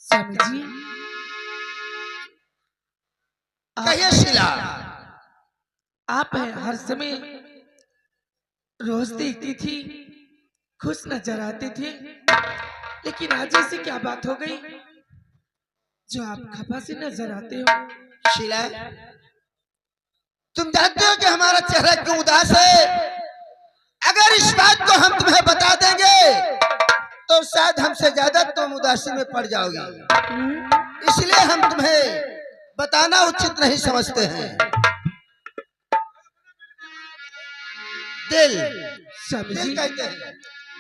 स्वामी जी कहिए शीला। आप हर समय रोज देखती थी, खुश नजर आते थे, लेकिन आज ऐसी क्या बात हो गई जो आप खफा से नजर आते हो? शीला, तुम जानते हो कि हमारा चेहरा क्यों उदास है? अगर इस बात को हम तुम्हें बता देंगे तो शायद हमसे ज्यादा तुम उदासी में पड़ जाओगी, इसलिए हम तुम्हें बताना उचित नहीं समझते हैं। दिल दिल कहते हैं,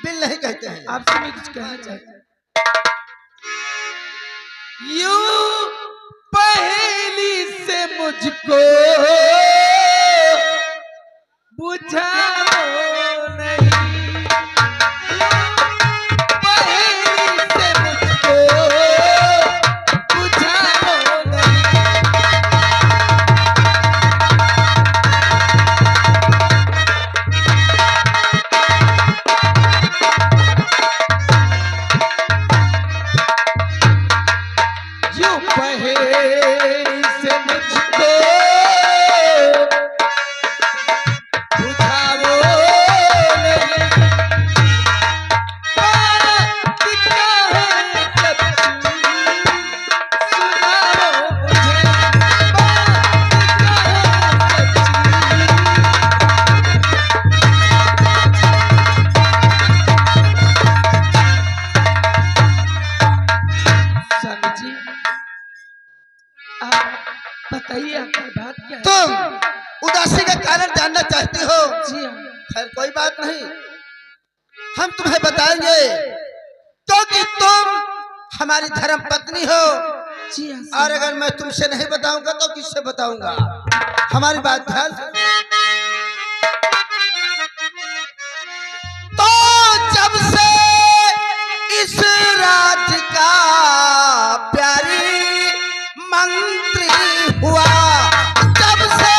बिल नहीं कहते हैं। आपसे मैं कुछ कहना चाहता हूँ। यूं पहेली से मुझको बुझाओ नहीं, पहेली से मुझको बुझाओ नहीं। यूं पहेली से मुझको बताइए आपकी बात क्या है? तुम उदासी का कारण जानना चाहती हो? जी हाँ। खैर कोई बात नहीं, हम तुम्हें बताएंगे क्योंकि तुम हमारी धर्म पत्नी हो। जी हाँ। और अगर मैं तुमसे नहीं बताऊंगा तो किससे बताऊंगा? हमारी बात ध्यान से। तो जब से इस राज का प्यारी मंत्री हुआ, तब से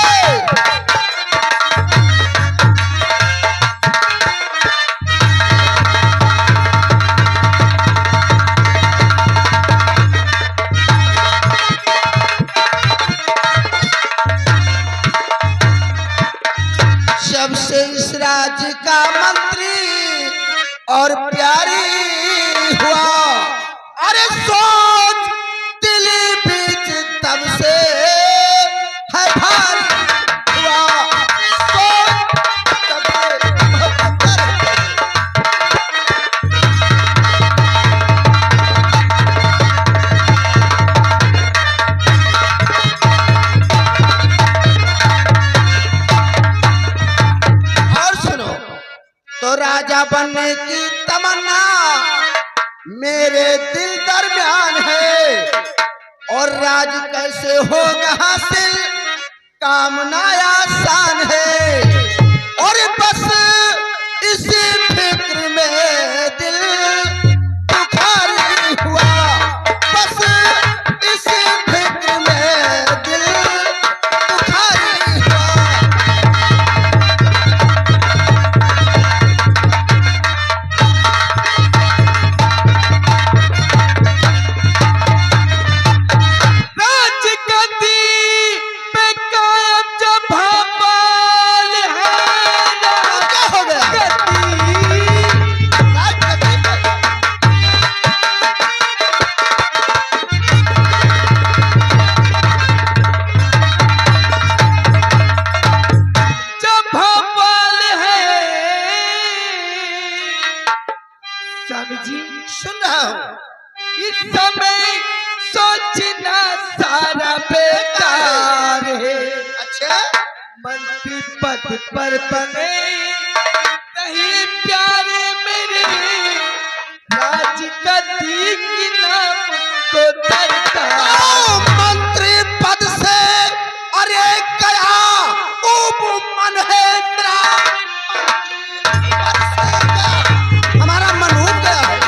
जब से इस राज का मंत्री और प्यारी हुआ, अरे सोच दिल बीच तब से है भारी हुआ, सोच तब से और सुनो, तो राजा बनने की तमन्ना मेरे दिल दरमियान है, और राज कैसे होगा हासिल कामना आसान है, और बस इसी फिक्र में दिल खाली हुआ, बस इसी फिक्र में दिल खाली हुआ। राजगद्दी पे कायम जब भोपाल है, क्या हो गया? राजगद्दी राजगद्दी पर जब भोपाल है। स्वामी जी सुन रहा हूँ। इस समय सोचना सारा बेकार है, अच्छा, मंत्री पद पर बने नहीं प्यारे मेरे, राजगद्दी की नाम को दरकार। मंत्री पद से अरे गया ऊब मन है मेरा, पद से गया, हमारा मन उब गया है।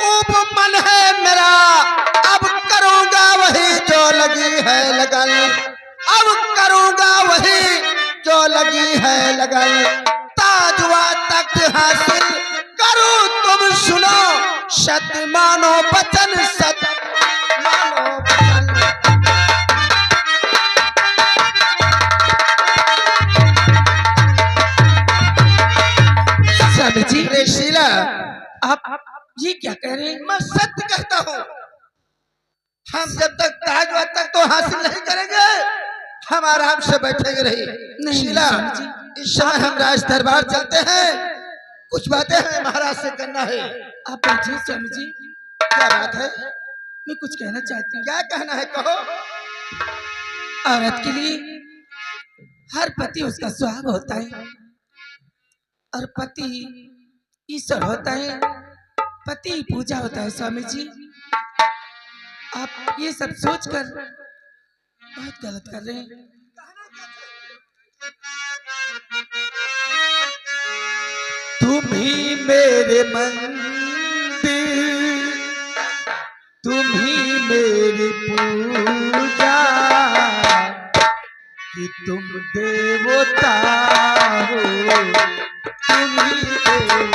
ऊब मन है सत मानो वचन सत मानो वचन। स्वामी जी अरे शीला, आप ये क्या कह रहे हैं? मैं सत्य कहता हूँ। हम जब तक ताज तक तो हासिल नहीं करेंगे, हम आराम से बैठेंगे नहीं। शीला, स्वामी जी। इस समय हम राज दरबार चलते हैं, कुछ बातें हमें महाराज से करना है। आप बैठिए स्वामी जी, क्या बात है? मैं कुछ कहना चाहती हूँ। क्या कहना है, कहो। औरत के लिए हर पति उसका सुहाग होता है और पति ईश्वर होता है, पति ही पूजा होता है। स्वामी जी, आप ये सब सोचकर बहुत गलत कर रहे हैं। तुम ही मेरे मंदिर, तुम ही मेरी पूजा, कि तुम देवता हो, तुम ही देवता।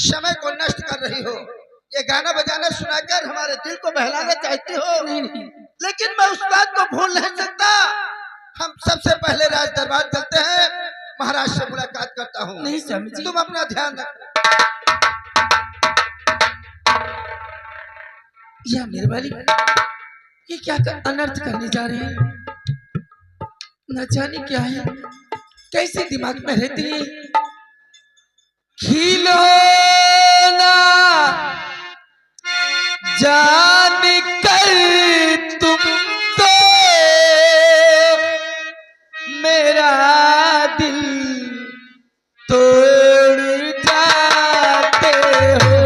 समय को नष्ट कर रही हो। ये गाना बजाना सुनाकर हमारे दिल को बहलाना चाहती हो। नहीं, लेकिन मैं उस बात को भूल नहीं सकता। हम सबसे पहले राज दरबार चलते हैं, महाराज से मुलाकात करता हूँ। नहीं स्वामी जी, तुम अपना ध्यान रखना। यह मेरे वाली ये क्या अनर्थ करने जा रहे हैं? न जाने क्या है, कैसे दिमाग में रहती है। खिलौना जान कर तुम तो मेरा दिल तोड़ जाते हो।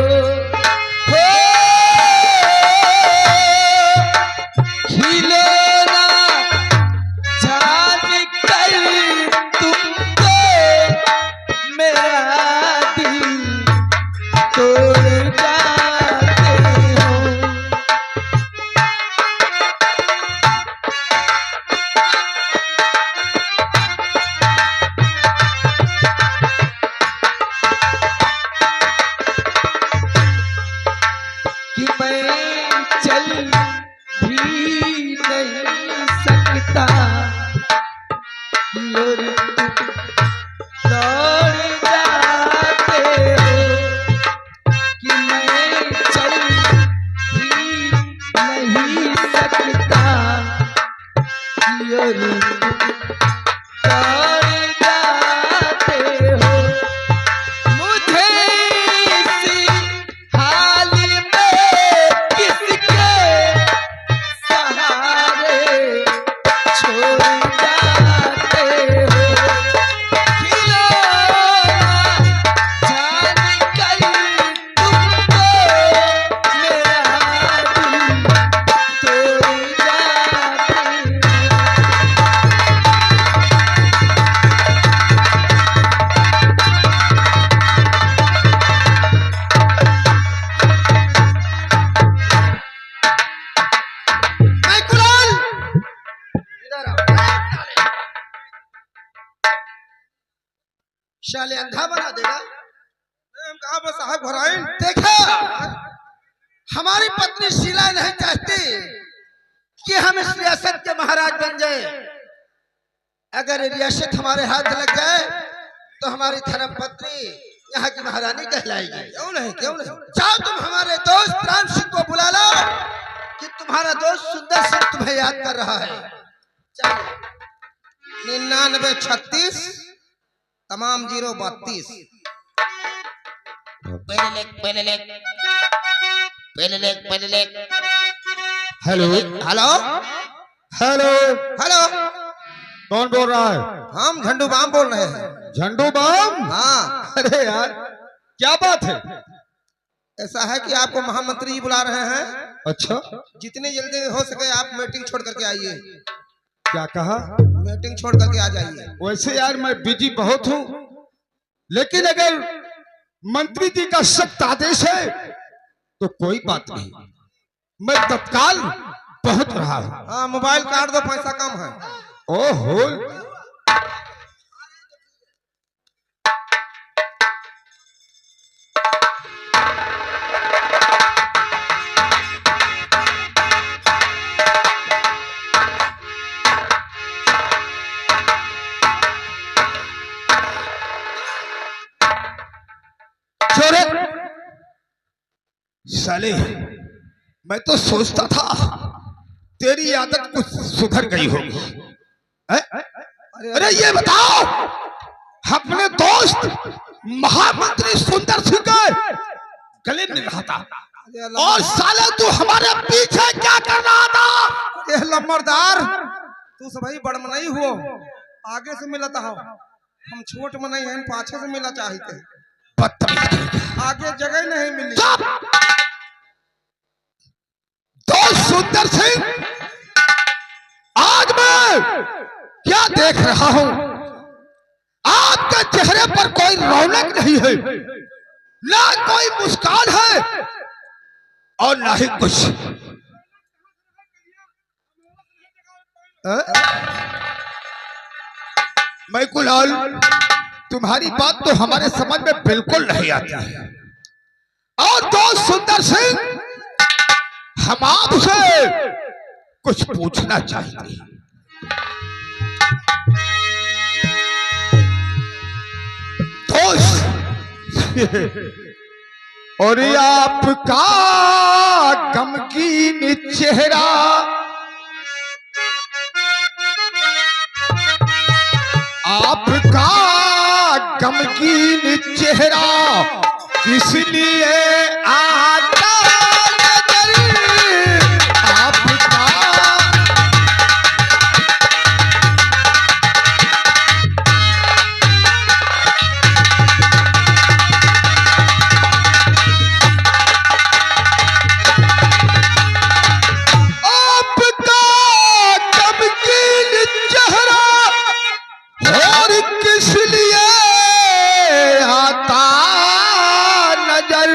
खिलौना जान कर तुम तो मेरा दिल तोड़ जाते हो। कि मैं चल भी नहीं सकता और तुम दौड़ जाते हो। कि मैं चल भी नहीं सकता और तुम दौड़ जाते हो। मुझे इसी हाल में किसके सहारे छोड़ जाते हो। खिलौना जान कर तुमको मेरा दिल तोड़ जाते हो। साले अंधा बना देगा। हम कहा बस साहब घराइन। देखो, हमारी पत्नी शीला नहीं चाहती कि हम इस रियासत के महाराज बन जाए। अगर ये रियासत हमारे हाथ लग जाए तो हमारी धर्म पत्नी यहाँ की महारानी कहलाएगी। क्यों नहीं, क्यों नहीं। जाओ तुम हमारे दोस्त राम सिंह को बुला लो कि तुम्हारा दोस्त सुंदर सिंह तुम्हें याद कर रहा है। चलो। 9936 तमाम 032। हेलो हेलो हेलो, हेलो, कौन बोल रहा है? हम झंडू बाम बोल रहे हैं। झंडू बाम? हाँ, अरे यार, क्या बात है? ऐसा है कि आपको महामंत्री जी बुला रहे हैं। अच्छा, जितनी जल्दी हो सके आप मीटिंग छोड़ करके आइए। क्या कहा? मीटिंग छोड़ करके आ जाइए। वैसे यार मैं बिजी बहुत हूँ, लेकिन अगर मंत्री जी का सख्त आदेश है तो कोई बात नहीं, मैं तत्काल पहुंच रहा हूँ। हाँ, मोबाइल काट दो, पैसा कम है। ओहो, छोरे साले, मैं तो सोचता था तेरी आदत कुछ सुधर गई होगी। अरे ये बताओ, अपने दोस्त महामंत्री सुंदर सिंह के गले में रहा था और साले तू हमारे पीछे क्या कर रहा था? ये लम्बरदार, तू सभी बड़ में नहीं हुआ, आगे से मिला था। हम छोट में नहीं हैं, पाछे से मिला चाहते। आगे जगह नहीं मिली। दोस्त सुंदर सिंह, आज मैं क्या देख रहा हूं? आपके चेहरे पर कोई रौनक नहीं है, ना कोई मुस्कान है और ना ही कुछ। मैं कुलाल, तुम्हारी बात तो हमारे समझ में बिल्कुल नहीं आती है। और दोस्त सुंदर सिंह, हम आपसे कुछ पूछना चाहते हैं। दोस्त, और आपका गमगीन चेहरा आपका गमगीन चेहरा इसलिए आता नजर आपका। आपका गमगीन चेहरा और किस लिए आता नजर,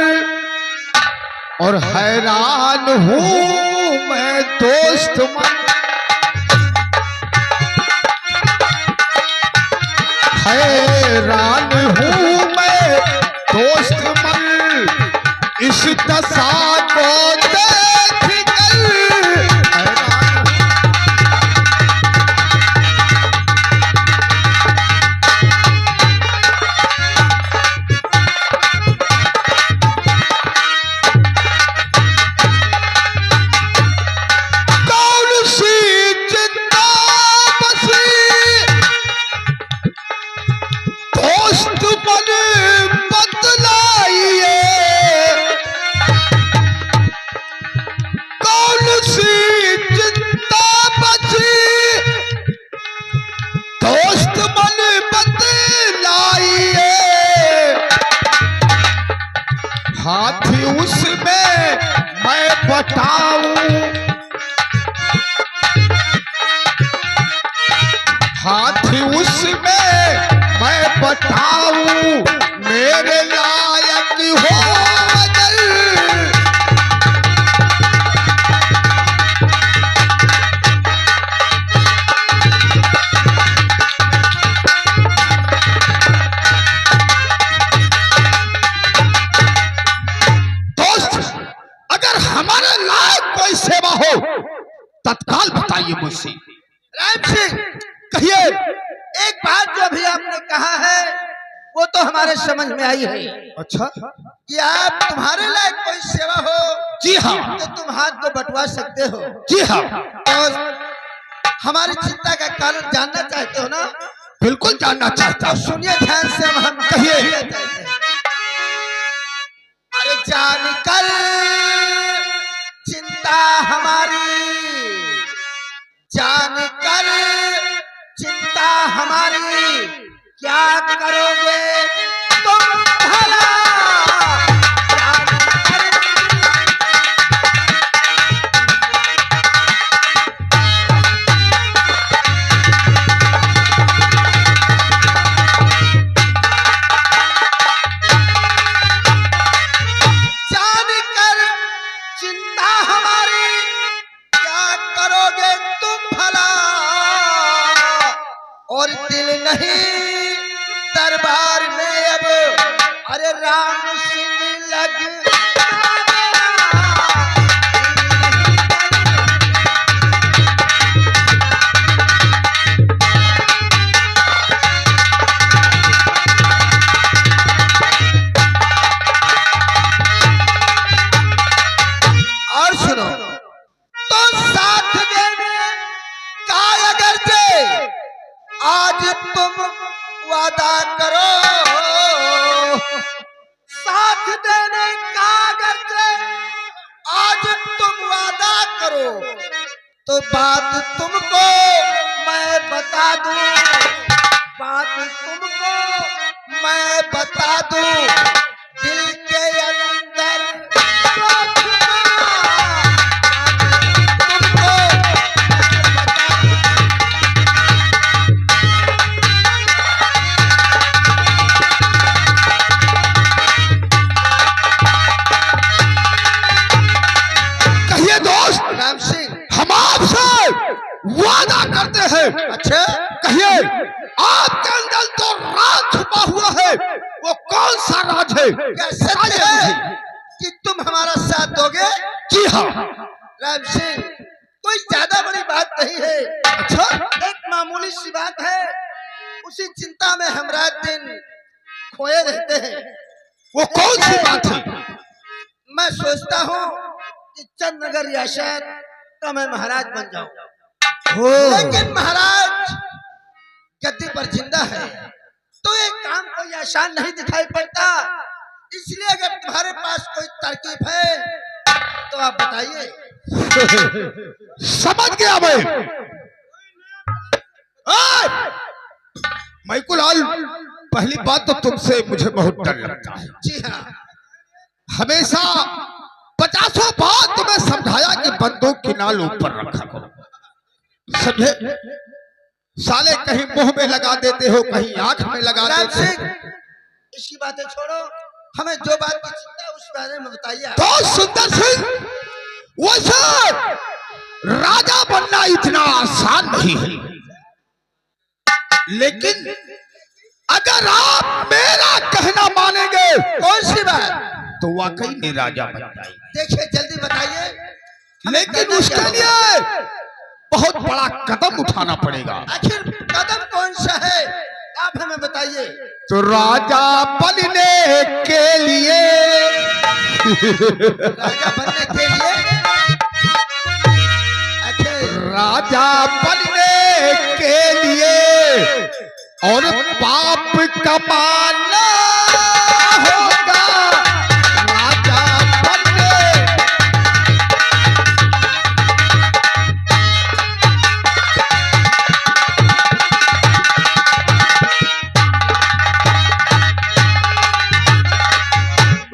और हैरान हूं मैं दोस्त मन, हैरान हूं मैं दोस्त मन, इस दशा को देख कर हैरान हूं। कौन सी चिंता बसी दोस्त मन बतलाइए, कौन सी चिंता बसी दोस्त मन बतलाइए, हाथी उसमें मैं बताऊं, हाथी उसमें मैं बताऊं, मेरे लायक हो अगर। तत्काल बताइए मुझसे। राम सिंह, कहिए। एक बात जो अभी आपने कहा है वो तो हमारे समझ में आई है अच्छा। कि आप तुम्हारे लायक कोई सेवा हो जी हाँ। तो तुम हाथ को बंटवा सकते हो। जी हाँ। तो हमारी चिंता का कारण जानना चाहते हो ना? बिल्कुल जानना चाहता हूँ। सुनिए ध्यान से, हम कहिए। अरे जानकर चिंता हमारी, जानकर चिंता हमारी, क्या करोगे तुम भला? जानकर चिंता हमारी, क्या करोगे तुम भला? और दिल नहीं दरबार में अब, अरे राम सिंह लग और सुनो, तो साथ देने का अगर से आज तुम वादा करो, साथ देने का अगर से आज तुम वादा करो, तो बात तुमको मैं बता दूं, बात तुमको मैं बता दूं, दिल के अंदर राम सिंह, हम आपसे वादा करते हैं। अच्छा कहिए, आपके अंदर तो राज छुपा हुआ है, वो कौन सा राज है? क्या सच है कि तुम हमारा साथ दोगे? जी हाँ। राम सिंह, कोई ज्यादा बड़ी बात नहीं है। अच्छा। एक मामूली सी बात है, उसी चिंता में हम रात दिन खोए रहते हैं। वो कौन सी बात है? मैं सोचता हूँ कि चंद नगर रियासत तो मैं महाराज बन जाऊं, लेकिन महाराज गद्दी पर जिंदा है तो एक काम कोई आसान नहीं दिखाई पड़ता। इसलिए अगर तुम्हारे पास कोई तरकीब है तो आप बताइए। समझ गया मैं। मैकुलाल, पहली बात तो तुमसे मुझे बहुत डर लगता है। जी हाँ, हमेशा 50 बार तुम्हें समझाया कि बंदूक की नाल ऊपर रखा करो, समझे? साले कहीं मुंह में लगा देते हो, कहीं आंख में लगा राम देते हो। सिंह, इसकी बातें छोड़ो, हमें जो बात की चिंता है उस बारे में बताइए। तो सुंदर सिंह, वैसे राजा बनना इतना आसान नहीं है, लेकिन अगर आप मेरा कहना मानेंगे, कौन सी बात? तो वाकई में राजा बन जाएंगे। देखिए जल्दी बताइए। लेकिन उसके लिए बहुत बड़ा कदम उठाना पड़ेगा। आखिर कदम कौन सा है, आप हमें बताइए। तो राजा बनने के लिए राजा बनने के लिए आखिर राजा बनने के लिए और पाप कमाना होगा। राजा बनने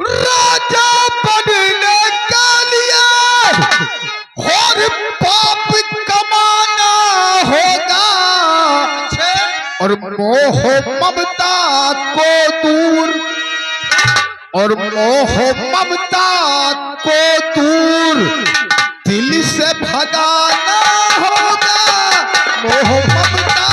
राजा बनने के लिए और पाप कमाना होगा और मोह ममता को दूर और मोह ममता को दूर दिल से भगाना होगा। मोह ममता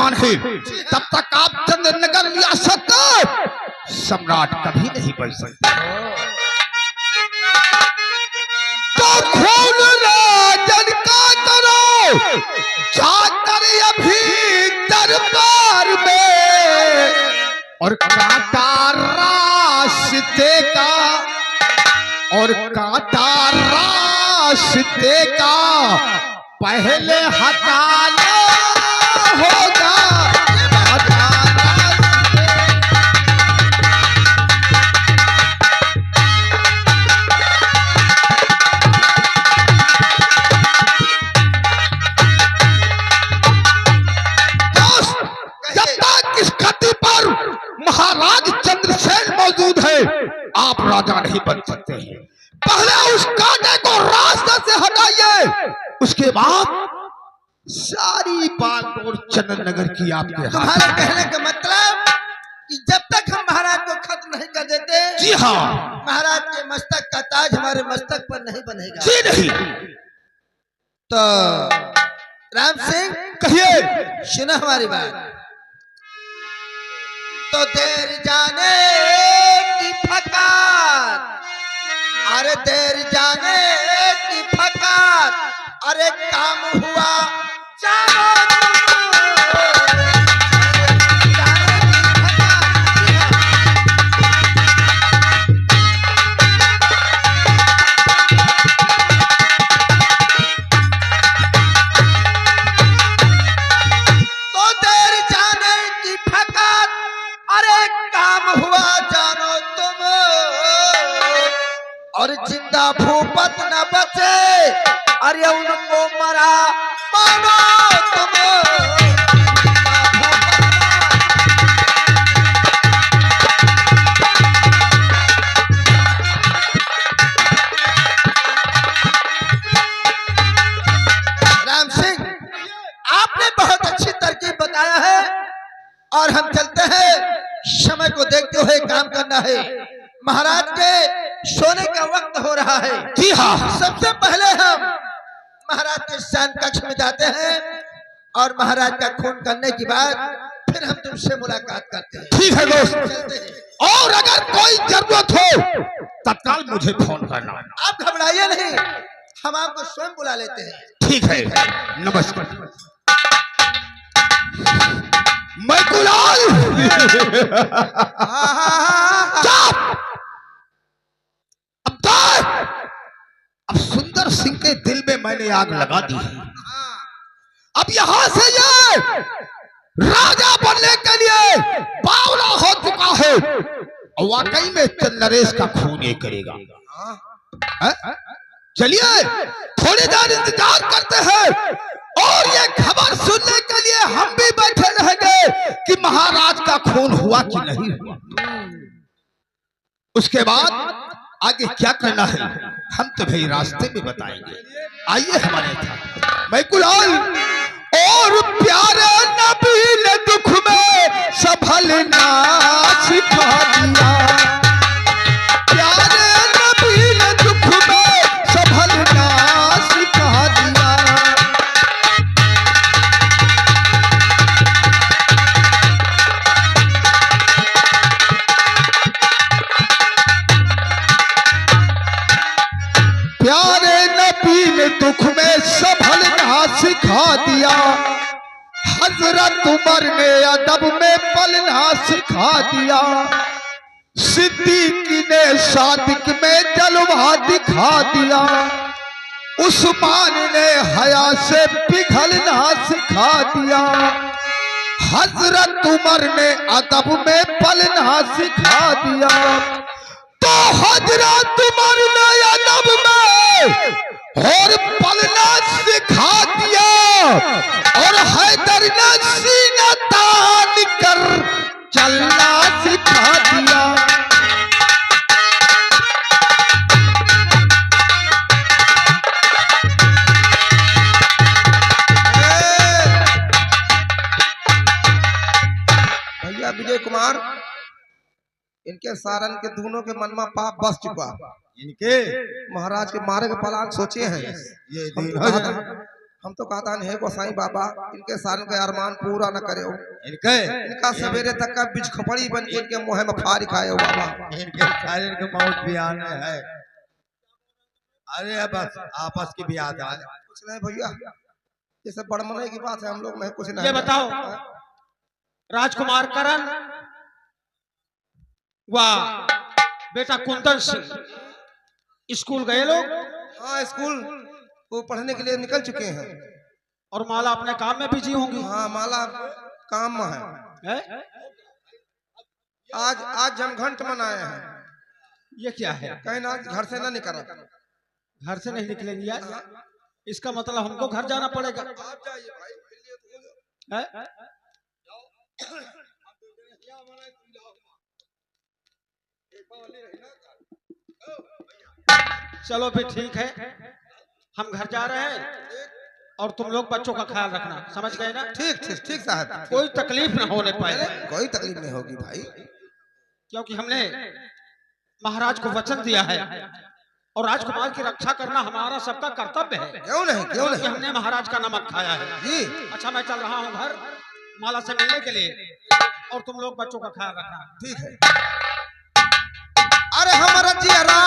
विद्यमान है, तब तक आप चंद्रनगर रियासत सम्राट कभी नहीं बन सकते। तो खून राजन का करो जाकर अभी दरबार में, और कांटा रास्ते का, और कांटा रास्ते का पहले हटाना होगा। महाराज चंद्रसेन मौजूद है, आप राजा नहीं बन सकते हैं। पहले उस कांटे को रास्ते से हटाइए, उसके बाद सारी बात और चंद्रनगर की आपके हाथ। तुम्हारे कहने का मतलब कि जब तक हम महाराज को खत्म नहीं कर देते, जी हाँ, महाराज के मस्तक का ताज हमारे मस्तक पर नहीं बनेगा। जी नहीं। तो राम सिंह कहिए। सुनो हमारी बात। तो देर जाने की फकार, अरे देर जाने की फकार, अरे काम हुआ जानो और जिंदा भूपत न बचे, अरे उनको मरा मानो तुम। राम सिंह, आपने बहुत अच्छी तरकीब बताया है, और हम चलते हैं। समय को देखते हुए काम करना है। महाराज के सोने का वक्त हो रहा है। जी हाँ। सबसे पहले हम महाराज के शयन कक्ष में जाते हैं, और महाराज का खून करने के बाद फिर हम तुमसे मुलाकात करते हैं। ठीक है दोस्त, चलते हैं। और अगर कोई जरूरत हो तत्काल मुझे फोन करना। आप घबराइए नहीं, हम आपको स्वयं बुला लेते हैं। ठीक है, नमस्कार। मैं गुलाल। अब सुंदर सिंह के दिल में मैंने आग लगा दी है। अब यहां से ये राजा बनने के लिए बावला हो चुका है, और वाकई में चंद्रनरेश का खून ये करेगा। चलिए थोड़ी देर इंतजार करते हैं, और ये खबर सुनने के लिए हम भी बैठे रहेंगे कि महाराज का खून हुआ कि नहीं हुआ। उसके बाद आगे क्या करना है हम तुम्हें रास्ते में बताएंगे। आइए हमारे साथ। मैं गुलाल और प्यारे नबी ने दुख में संभलना सिखा दिया। प्यारे नबी ने दुख में संभलना सिखा दिया। प्यारे नबी ने दुख में संभलना सिखा दिया। हजरत उमर ने अदब में पलना सिखा दिया। सिद्दीक ने सादिक में जलवा दिखा दिया। उस्मान ने हया से पिघलना सिखा दिया। हजरत उमर ने अदब में पलना सिखा दिया। तो हजरत उमर ने अदब में और पलना सिखा दिया, और हैदर ने सीना तान कर चलना सिखा दिया। भैया विजय कुमार, इनके सारन के दोनों के मन में पाप बस चुका। इनके महाराज के मारे के पलान सोचे हैं। ये हम तो कहता है गोसाई बाबा इनके सारे के अरमान पूरा न करे हो। इनके इनका सवेरे तक का बीज खपड़ी बन के इनके मुंह में फाड़ खाए हो बाबा। इनके सारे के मौत भी आने है। अरे बस आपस की भी याद आए। कुछ नहीं भैया, ये सब बड़मने की बात है, हम लोग में कुछ नहीं। ये बताओ राजकुमार करण वाह बेटा कुंदन सिंह स्कूल गए लोग? हाँ स्कूल वो पढ़ने के लिए निकल चुके हैं। और माला अपने काम में बिजी होंगी। हाँ माला काम में है। है? आज जमघंट मनाए हैं। ये क्या है? कहीं ना घर से ना निकला। घर से नहीं निकलेंगी यार, इसका मतलब हमको घर जाना पड़ेगा। आप जाइए भाई। है? चलो फिर ठीक है, हम घर जा रहे हैं और तुम लोग बच्चों का ख्याल रखना, समझ गए ना? ठीक ठीक ठीक साहब, कोई तकलीफ ना होने पाए, कोई तकलीफ नहीं होगी भाई, क्योंकि हमने महाराज को वचन दिया है और राजकुमार की रक्षा करना हमारा सबका कर्तव्य है। क्यों नहीं क्यों नहीं। हमने महाराज का नमक खाया है जी। अच्छा मैं चल रहा हूँ घर माला से मिलने के लिए, और तुम लोग बच्चों का ख्याल रखना। ठीक है। अरे हमारा जियरा,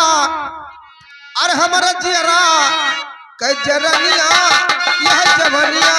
अरे हमारा जियरा कै जरनिया यह जवनिया